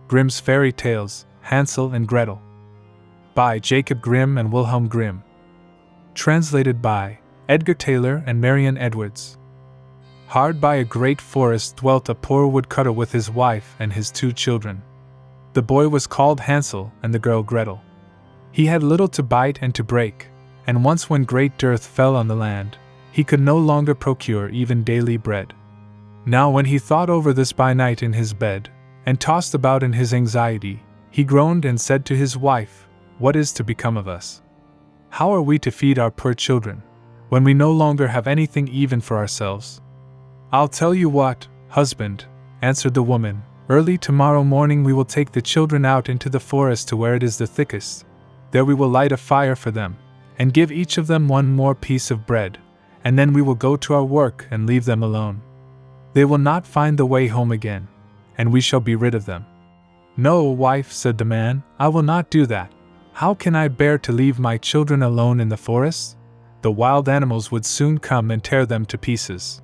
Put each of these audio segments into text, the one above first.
Grimm's Fairy Tales, Hansel and Gretel. By Jacob Grimm and Wilhelm Grimm. Translated by Edgar Taylor and Marian Edwards. Hard by a great forest dwelt a poor woodcutter with his wife and his 2 children. The boy was called Hansel and the girl Gretel. He had little to bite and to break, and once when great dearth fell on the land, he could no longer procure even daily bread. Now when he thought over this by night in his bed, and tossed about in his anxiety, he groaned and said to his wife, "What is to become of us? How are we to feed our poor children, when we no longer have anything even for ourselves?" "I'll tell you what, husband," answered the woman, "early tomorrow morning we will take the children out into the forest to where it is the thickest. There we will light a fire for them, and give each of them 1 more piece of bread, and then we will go to our work and leave them alone. They will not find the way home again, and we shall be rid of them." "No, wife," said the man, "I will not do that. How can I bear to leave my children alone in the forest? The wild animals would soon come and tear them to pieces."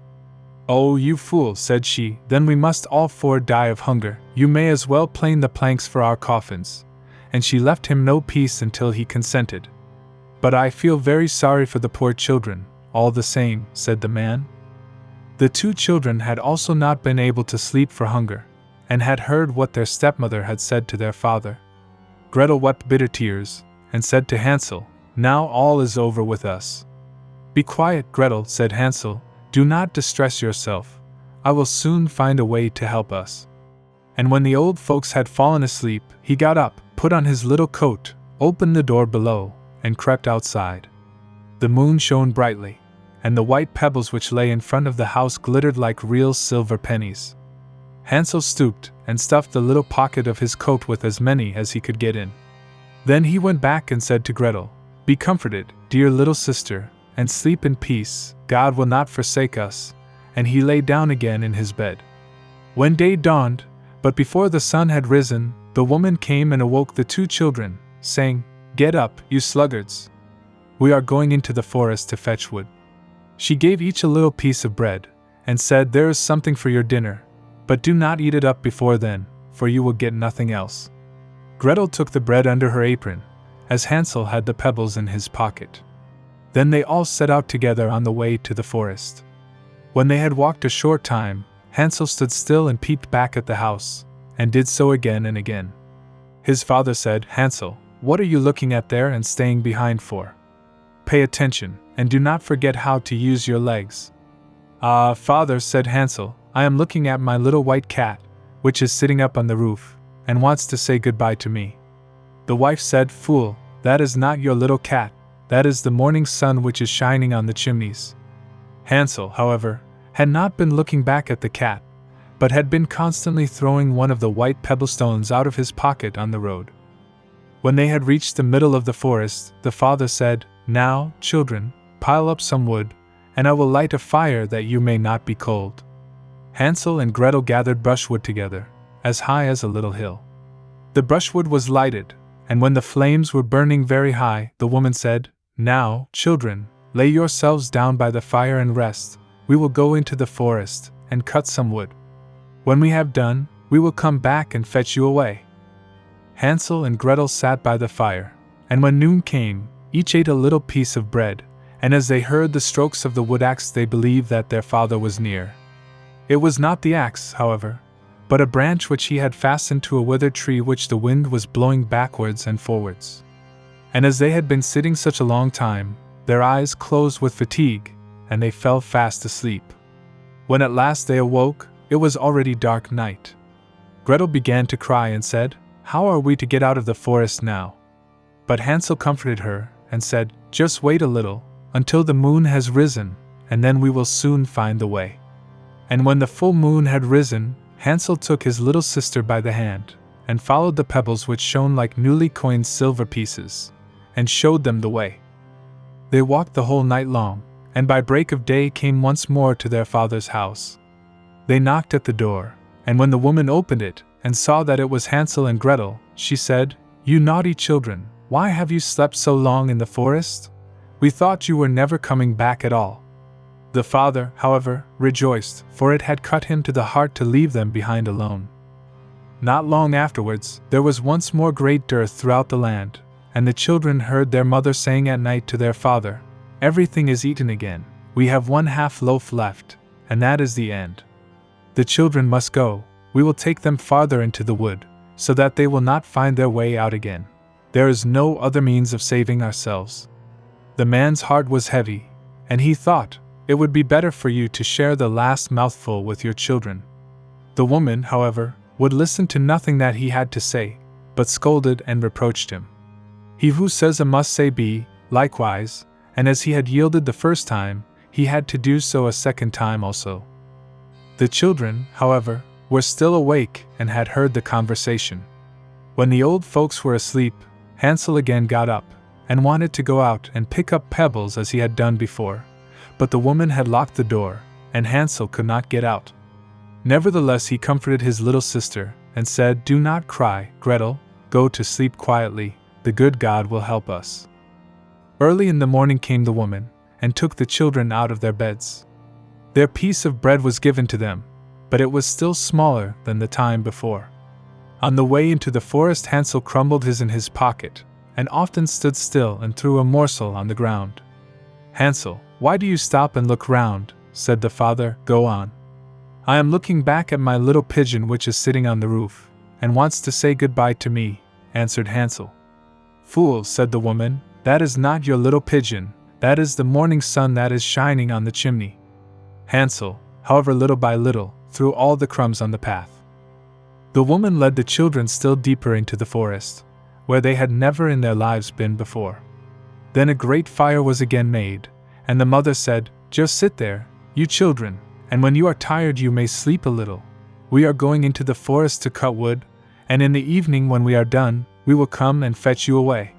"Oh, you fool," said she, "then we must all 4 die of hunger. You may as well plane the planks for our coffins." And she left him no peace until he consented. "But I feel very sorry for the poor children, all the same," said the man. The 2 children had also not been able to sleep for hunger, and had heard what their stepmother had said to their father. Gretel wept bitter tears, and said to Hansel, "Now all is over with us." "Be quiet, Gretel," said Hansel, "do not distress yourself. I will soon find a way to help us." And when the old folks had fallen asleep, he got up, put on his little coat, opened the door below, and crept outside. The moon shone brightly, and the white pebbles which lay in front of the house glittered like real silver pennies. Hansel stooped and stuffed the little pocket of his coat with as many as he could get in. Then he went back and said to Gretel, "Be comforted, dear little sister, and sleep in peace. God will not forsake us." And he lay down again in his bed. When day dawned, but before the sun had risen, the woman came and awoke the 2 children, saying, "Get up, you sluggards. We are going into the forest to fetch wood." She gave each a little piece of bread, and said, "There is something for your dinner, but do not eat it up before then, for you will get nothing else." Gretel took the bread under her apron, as Hansel had the pebbles in his pocket. Then they all set out together on the way to the forest. When they had walked a short time, Hansel stood still and peeped back at the house, and did so again and again. His father said, "Hansel, what are you looking at there and staying behind for? Pay attention, and do not forget how to use your legs." "Ah, father," said Hansel, "I am looking at my little white cat, which is sitting up on the roof, and wants to say goodbye to me." The wife said, "Fool, that is not your little cat, that is the morning sun which is shining on the chimneys." Hansel, however, had not been looking back at the cat, but had been constantly throwing one of the white pebblestones out of his pocket on the road. When they had reached the middle of the forest, the father said, "Now, children, pile up some wood, and I will light a fire that you may not be cold." Hansel and Gretel gathered brushwood together, as high as a little hill. The brushwood was lighted, and when the flames were burning very high, the woman said, "Now, children, lay yourselves down by the fire and rest. We will go into the forest and cut some wood. When we have done, we will come back and fetch you away." Hansel and Gretel sat by the fire, and when noon came, each ate a little piece of bread, and as they heard the strokes of the wood axe they believed that their father was near. It was not the axe, however, but a branch which he had fastened to a withered tree which the wind was blowing backwards and forwards. And as they had been sitting such a long time, their eyes closed with fatigue, and they fell fast asleep. When at last they awoke, it was already dark night. Gretel began to cry and said, "How are we to get out of the forest now?" But Hansel comforted her, and said, "Just wait a little, until the moon has risen, and then we will soon find the way." And when the full moon had risen, Hansel took his little sister by the hand, and followed the pebbles which shone like newly coined silver pieces, and showed them the way. They walked the whole night long, and by break of day came once more to their father's house. They knocked at the door, and when the woman opened it, and saw that it was Hansel and Gretel, she said, "You naughty children, why have you slept so long in the forest? We thought you were never coming back at all." The father, however, rejoiced, for it had cut him to the heart to leave them behind alone. Not long afterwards, there was once more great dearth throughout the land, and the children heard their mother saying at night to their father, "Everything is eaten again, we have 1/2 loaf left, and that is the end. The children must go, we will take them farther into the wood, so that they will not find their way out again. There is no other means of saving ourselves." The man's heart was heavy, and he thought, "It would be better for you to share the last mouthful with your children." The woman, however, would listen to nothing that he had to say, but scolded and reproached him. He who says A must say B, likewise, and as he had yielded the first time, he had to do so a second time also. The children, however, were still awake and had heard the conversation. When the old folks were asleep, Hansel again got up, and wanted to go out and pick up pebbles as he had done before, but the woman had locked the door, and Hansel could not get out. Nevertheless he comforted his little sister, and said, "Do not cry, Gretel, go to sleep quietly, the good God will help us." Early in the morning came the woman, and took the children out of their beds. Their piece of bread was given to them, but it was still smaller than the time before. On the way into the forest Hansel crumbled his in his pocket, and often stood still and threw a morsel on the ground. "Hansel, why do you stop and look round?" said the father. "Go on." "I am looking back at my little pigeon which is sitting on the roof, and wants to say goodbye to me," answered Hansel. "Fool," said the woman, "that is not your little pigeon, that is the morning sun that is shining on the chimney." Hansel, however, little by little, threw all the crumbs on the path. The woman led the children still deeper into the forest, where they had never in their lives been before. Then a great fire was again made, and the mother said, "Just sit there, you children, and when you are tired you may sleep a little. We are going into the forest to cut wood, and in the evening when we are done, we will come and fetch you away."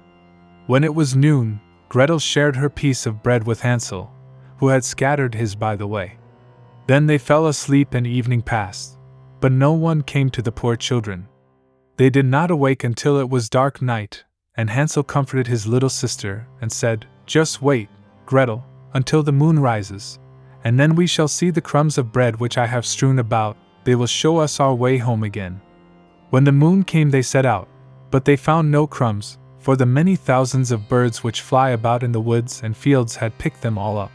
When it was noon, Gretel shared her piece of bread with Hansel, who had scattered his by the way. Then they fell asleep and evening passed, but no one came to the poor children. They did not awake until it was dark night, and Hansel comforted his little sister and said, "Just wait, Gretel, until the moon rises, and then we shall see the crumbs of bread which I have strewn about, they will show us our way home again." When the moon came they set out, but they found no crumbs, for the many thousands of birds which fly about in the woods and fields had picked them all up.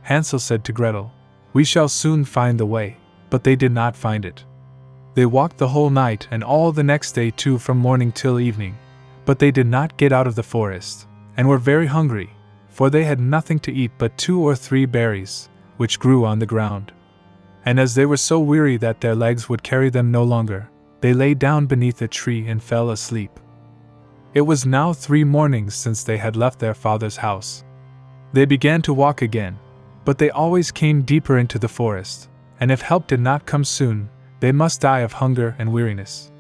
Hansel said to Gretel, "We shall soon find the way," but they did not find it. They walked the whole night and all the next day too from morning till evening, but they did not get out of the forest, and were very hungry, for they had nothing to eat but 2 or 3 berries, which grew on the ground. And as they were so weary that their legs would carry them no longer, they lay down beneath a tree and fell asleep. It was now 3 mornings since they had left their father's house. They began to walk again, but they always came deeper into the forest, and if help did not come soon, they must die of hunger and weariness.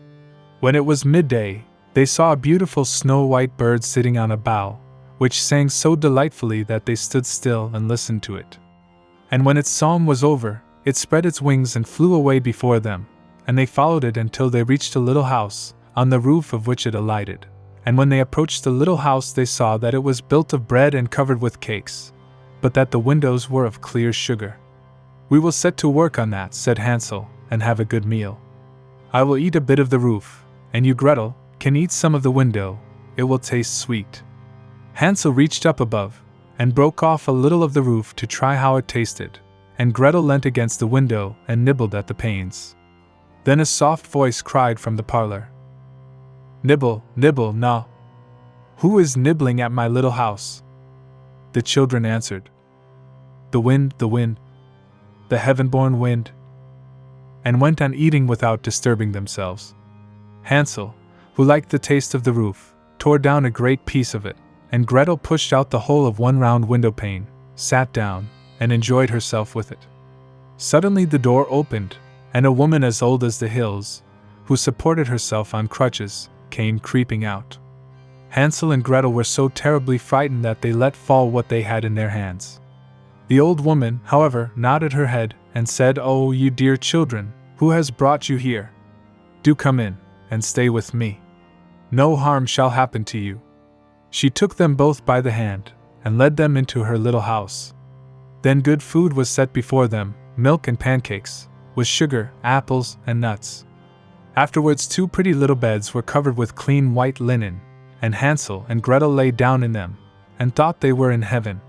When it was midday, they saw a beautiful snow-white bird sitting on a bough, which sang so delightfully that they stood still and listened to it. And when its song was over, it spread its wings and flew away before them, and they followed it until they reached a little house, on the roof of which it alighted. And when they approached the little house they saw that it was built of bread and covered with cakes, but that the windows were of clear sugar. "We will set to work on that," said Hansel, "and have a good meal. I will eat a bit of the roof, and you, Gretel, can eat some of the window, it will taste sweet." Hansel reached up above, and broke off a little of the roof to try how it tasted, and Gretel leant against the window and nibbled at the panes. Then a soft voice cried from the parlor, "Nibble, nibble, na! Who is nibbling at my little house?" The children answered, the wind, the heaven-born wind," and went on eating without disturbing themselves. Hansel, who liked the taste of the roof, tore down a great piece of it, and Gretel pushed out the whole of one round window pane, sat down, and enjoyed herself with it. Suddenly the door opened, and a woman as old as the hills, who supported herself on crutches, came creeping out. Hansel and Gretel were so terribly frightened that they let fall what they had in their hands. The old woman, however, nodded her head and said, "Oh, you dear children, who has brought you here? Do come in, and stay with me. No harm shall happen to you." She took them both by the hand, and led them into her little house. Then good food was set before them, milk and pancakes, with sugar, apples, and nuts. Afterwards 2 pretty little beds were covered with clean white linen, and Hansel and Gretel lay down in them, and thought they were in heaven.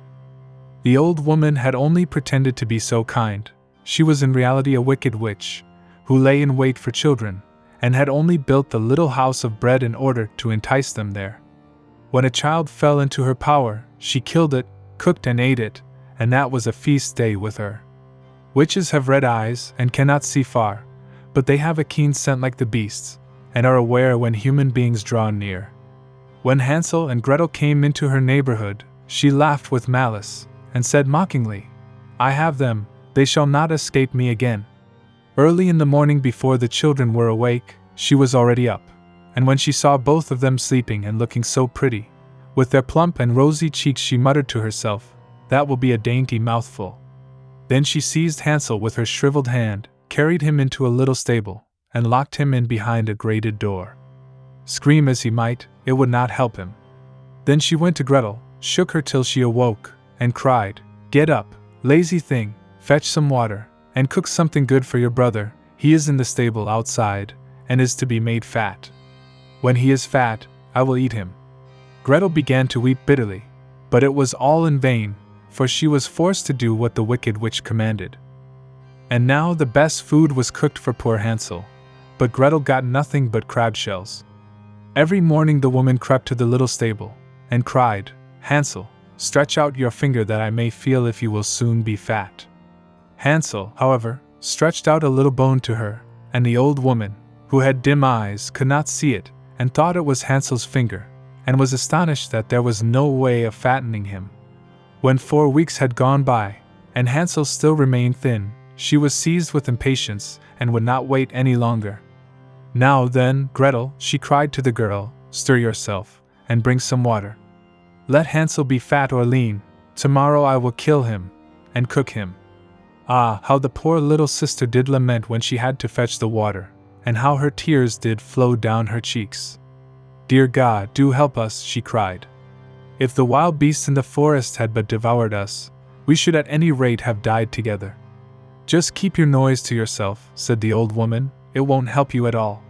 The old woman had only pretended to be so kind. She was in reality a wicked witch, who lay in wait for children, and had only built the little house of bread in order to entice them there. When a child fell into her power, she killed it, cooked and ate it, and that was a feast day with her. Witches have red eyes and cannot see far, but they have a keen scent like the beasts, and are aware when human beings draw near. When Hansel and Gretel came into her neighborhood, she laughed with malice, and said mockingly, "I have them, they shall not escape me again." Early in the morning, before the children were awake, she was already up, and when she saw both of them sleeping and looking so pretty, with their plump and rosy cheeks, she muttered to herself, "That will be a dainty mouthful." Then she seized Hansel with her shriveled hand, carried him into a little stable, and locked him in behind a grated door. Scream as he might, it would not help him. Then she went to Gretel, shook her till she awoke, and cried, "Get up, lazy thing, fetch some water, and cook something good for your brother. He is in the stable outside, and is to be made fat. When he is fat, I will eat him." Gretel began to weep bitterly, but it was all in vain, for she was forced to do what the wicked witch commanded. And now the best food was cooked for poor Hansel, but Gretel got nothing but crab shells. Every morning the woman crept to the little stable, and cried, "Hansel, stretch out your finger that I may feel if you will soon be fat." Hansel, however, stretched out a little bone to her, and the old woman, who had dim eyes, could not see it, and thought it was Hansel's finger, and was astonished that there was no way of fattening him. When 4 weeks had gone by, and Hansel still remained thin, she was seized with impatience, and would not wait any longer. "Now then, Gretel," she cried to the girl, "stir yourself, and bring some water. Let Hansel be fat or lean, tomorrow I will kill him, and cook him." Ah, how the poor little sister did lament when she had to fetch the water, and how her tears did flow down her cheeks. "Dear God, do help us," she cried. "If the wild beasts in the forest had but devoured us, we should at any rate have died together." "Just keep your noise to yourself," said the old woman, "it won't help you at all."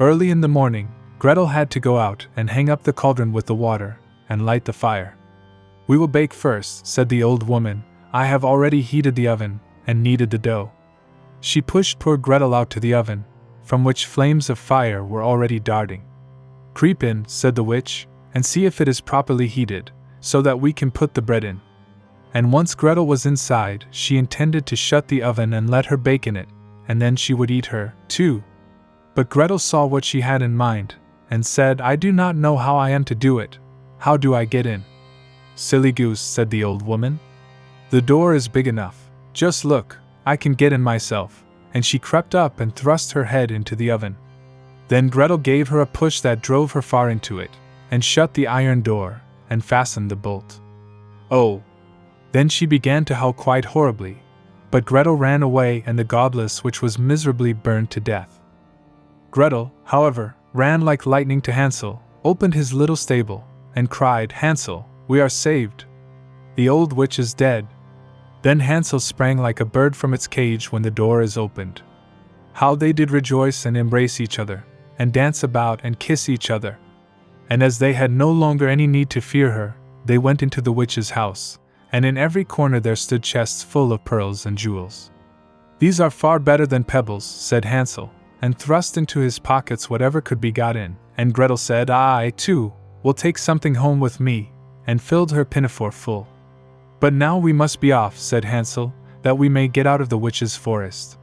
Early in the morning, Gretel had to go out and hang up the cauldron with the water, and light the fire. "We will bake first," said the old woman. "I have already heated the oven, and kneaded the dough." She pushed poor Gretel out to the oven, from which flames of fire were already darting. "Creep in," said the witch, "and see if it is properly heated, so that we can put the bread in." And once Gretel was inside, she intended to shut the oven and let her bake in it, and then she would eat her, too. But Gretel saw what she had in mind, and said, "I do not know how I am to do it. How do I get in?" "Silly goose," said the old woman. "The door is big enough. Just look, I can get in myself." And she crept up and thrust her head into the oven. Then Gretel gave her a push that drove her far into it, and shut the iron door, and fastened the bolt. Oh! Then she began to howl quite horribly, but Gretel ran away, and the godless witch was miserably burned to death. Gretel, however, ran like lightning to Hansel, opened his little stable, and cried, "Hansel, we are saved. The old witch is dead." Then Hansel sprang like a bird from its cage when the door is opened. How they did rejoice and embrace each other, and dance about and kiss each other. And as they had no longer any need to fear her, they went into the witch's house, and in every corner there stood chests full of pearls and jewels. "These are far better than pebbles," said Hansel, and thrust into his pockets whatever could be got in, and Gretel said, "I, too, will take something home with me," and filled her pinafore full. "But now we must be off," said Hansel, "that we may get out of the witch's forest."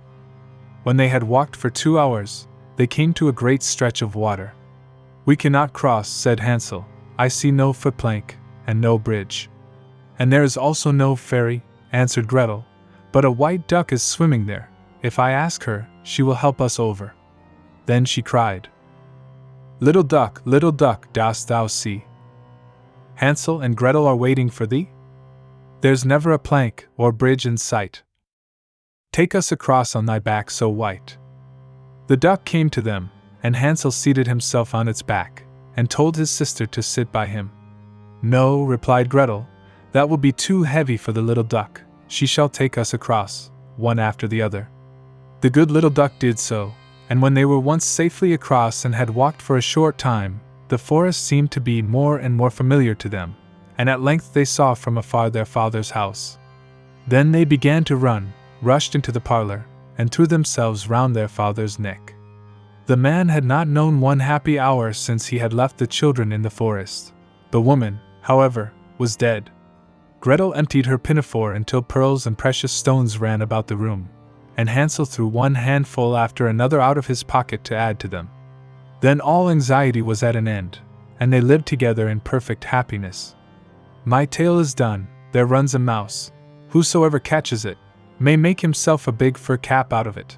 When they had walked for 2 hours, they came to a great stretch of water. "We cannot cross," said Hansel. "I see no footplank, and no bridge." "And there is also no ferry," answered Gretel, "but a white duck is swimming there. If I ask her, she will help us over." Then she cried, little duck, dost thou see? Hansel and Gretel are waiting for thee? There's never a plank or bridge in sight. Take us across on thy back so white." The duck came to them, and Hansel seated himself on its back, and told his sister to sit by him. "No," replied Gretel, "that will be too heavy for the little duck. She shall take us across, one after the other." The good little duck did so, and when they were once safely across and had walked for a short time, the forest seemed to be more and more familiar to them, and at length they saw from afar their father's house. Then they began to run, rushed into the parlor, and threw themselves round their father's neck. The man had not known one happy hour since he had left the children in the forest. The woman, however, was dead. Gretel emptied her pinafore until pearls and precious stones ran about the room, and Hansel threw one handful after another out of his pocket to add to them. Then all anxiety was at an end, and they lived together in perfect happiness. My tale is done. There runs a mouse. Whosoever catches it may make himself a big fur cap out of it.